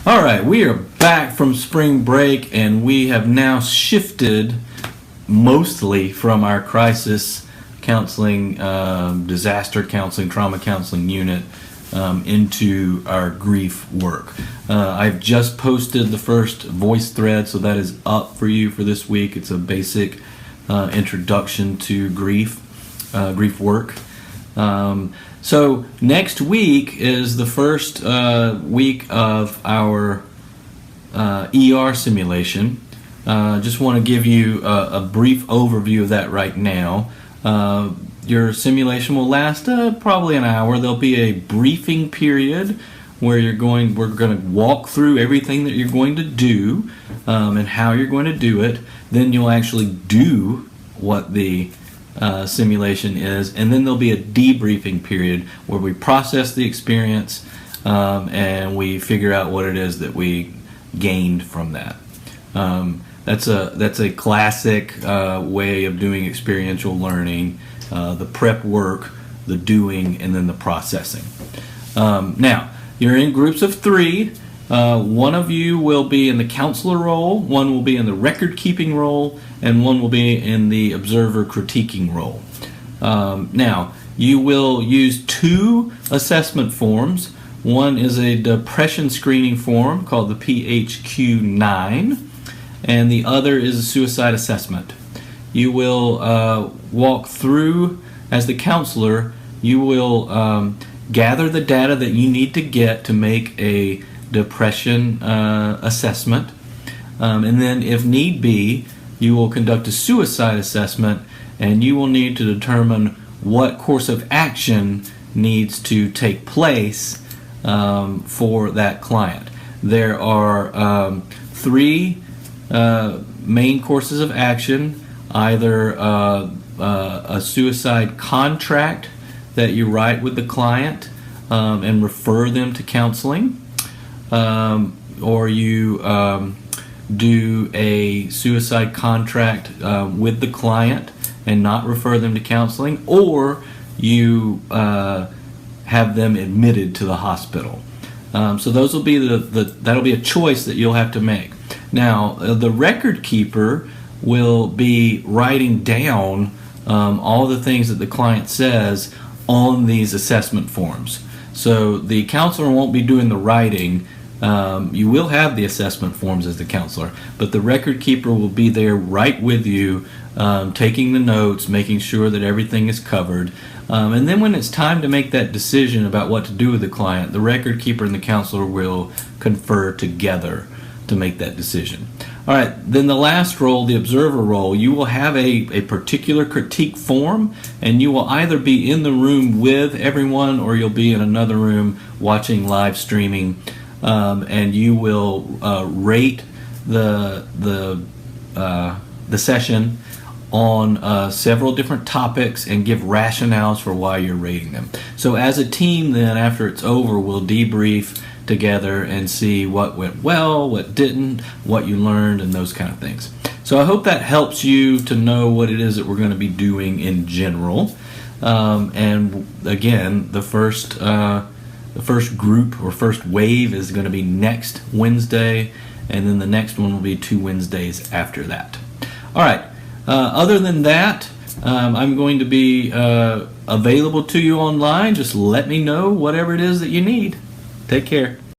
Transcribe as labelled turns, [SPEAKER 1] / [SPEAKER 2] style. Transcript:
[SPEAKER 1] All right, we are back from spring break, and we have now shifted mostly from our crisis counseling, disaster counseling, trauma counseling unit into our grief work. I've just posted the first voice thread, so that is up for you for this week. It's a basic introduction to grief work. So next week is the first week of our ER simulation. Just want to give you a brief overview of that right now. Your simulation will last probably an hour. There'll be a briefing period where we're going to walk through everything that you're going to do and how you're going to do it. Then you'll actually do what the simulation is, and then there'll be a debriefing period where we process the experience and we figure out what it is that we gained from that. That's a classic way of doing experiential learning: the prep work, the doing, and then the processing. Now, you're in groups of 3. One of you will be in the counselor role, one will be in the record-keeping role, and one will be in the observer critiquing role. Now, you will use 2 assessment forms. One is a depression screening form called the PHQ-9, and the other is a suicide assessment. You will walk through, as the counselor, you will gather the data that you need to get to make a depression assessment, and then if need be, you will conduct a suicide assessment, and you will need to determine what course of action needs to take place for that client. There are 3 main courses of action: either a suicide contract that you write with the client and refer them to counseling, or you do a suicide contract with the client and not refer them to counseling, or you have them admitted to the hospital. So those will be that'll be a choice that you'll have to make. Now, the record keeper will be writing down all the things that the client says on these assessment forms. So the counselor won't be doing the writing. You will have the assessment forms as the counselor, but the record keeper will be there right with you, taking the notes, making sure that everything is covered. And then when it's time to make that decision about what to do with the client, the record keeper and the counselor will confer together to make that decision. All right, then the last role, the observer role, you will have a particular critique form, and you will either be in the room with everyone or you'll be in another room watching live streaming, and you will rate the session on several different topics and give rationales for why you're rating them. So as a team then, after it's over, we'll debrief together and see what went well, what didn't, what you learned, and those kind of things. So I hope that helps you to know what it is that we're going to be doing in general. And again, the first group or first wave is going to be next Wednesday, and then the next one will be 2 Wednesdays after that. All right. Other than that, I'm going to be available to you online. Just let me know whatever it is that you need. Take care.